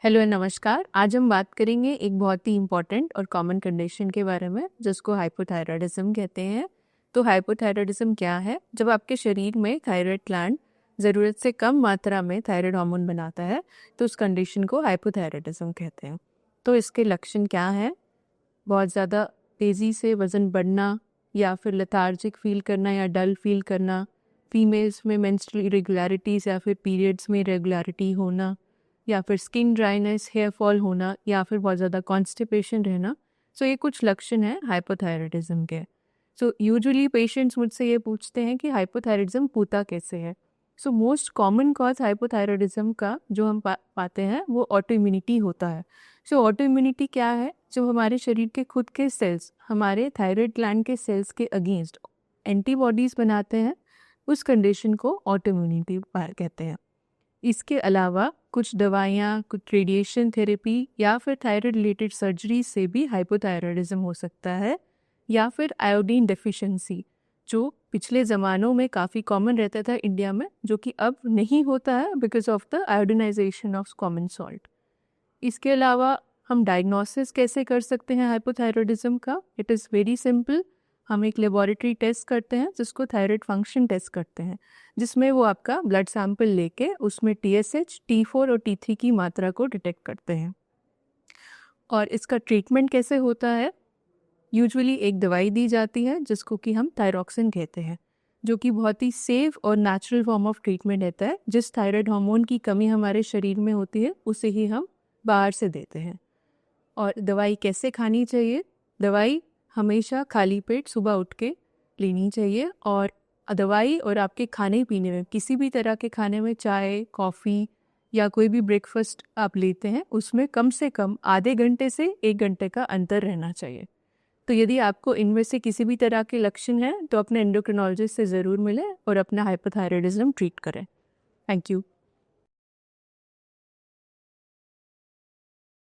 Hello नमस्कार। आज हम बात करेंगे एक बहुत ही इम्पॉर्टेंट और कॉमन कंडीशन के बारे में जिसको हाइपोथायराइडिज्म कहते हैं। तो हाइपोथायराइडिज्म क्या है? जब आपके शरीर में थायराइड ग्लैंड ज़रूरत से कम मात्रा में थायराइड हार्मोन बनाता है तो उस कंडीशन को हाइपोथायराइडिज्म कहते हैं। तो इसके लक्षण क्या हैं? बहुत ज़्यादा तेज़ी से वज़न बढ़ना या फिर लेथार्जिक फील करना या डल फील करना, फीमेल्स में मेंस्ट्रुअल इरेगुलरिटीज़ या फिर पीरियड्स में इरेगुलरिटी होना, या फिर स्किन ड्राइनेस, हेयर फॉल होना या फिर बहुत ज़्यादा कॉन्स्टिपेशन रहना। सो ये कुछ लक्षण हैं हाइपोथायराइडिज्म के। सो यूजुअली पेशेंट्स मुझसे ये पूछते हैं कि हाइपोथायराइडिज्म होता कैसे है। So most common cause hypothyroidism का जो हम पाते हैं वो ऑटो इम्यूनिटी होता है। सो ऑटो इम्यूनिटी क्या है? जो हमारे शरीर के खुद के सेल्स हमारे थायराइड ग्लैंड के सेल्स के अगेंस्ट एंटीबॉडीज़ बनाते हैं, उस कंडीशन को ऑटो इम्यूनिटी कहते हैं। इसके अलावा कुछ दवाइयाँ, कुछ रेडिएशन थेरेपी या फिर थायराइड रिलेटेड सर्जरी से भी हाइपोथायराइडिज्म हो सकता है, या फिर आयोडीन डेफिशिएंसी जो पिछले ज़मानों में काफ़ी कॉमन रहता था इंडिया में, जो कि अब नहीं होता है because of the iodinisation of common salt. इसके अलावा हम डायग्नोसिस कैसे कर सकते हैं हाइपोथायराइडिज्म का? It is very simple. हम एक लेबोरेटरी टेस्ट करते हैं जिसको थायराइड फंक्शन टेस्ट करते हैं, जिसमें वो आपका ब्लड सैंपल लेके उसमें TSH, T4 और T3 की मात्रा को डिटेक्ट करते हैं। और इसका ट्रीटमेंट कैसे होता है? यूजुअली एक दवाई दी जाती है जिसको कि हम थायरॉक्सिन कहते हैं, जो कि बहुत ही सेफ और नेचुरल फॉर्म ऑफ ट्रीटमेंट रहता है। जिस थायराइड हार्मोन की कमी हमारे शरीर में होती है उसे ही हम बाहर से देते हैं। और दवाई कैसे खानी चाहिए? दवाई हमेशा खाली पेट सुबह उठ के लेनी चाहिए। और दवाई और आपके खाने पीने में, किसी भी तरह के खाने में, चाय, कॉफ़ी या कोई भी ब्रेकफास्ट आप लेते हैं, उसमें कम से कम आधे घंटे से 1 घंटे का अंतर रहना चाहिए। तो यदि आपको इनमें से किसी भी तरह के लक्षण हैं तो अपने एंडोक्रिनोलॉजिस्ट से ज़रूर मिलें और अपना हाइपोथायराइडिज्म ट्रीट करें। Thank you.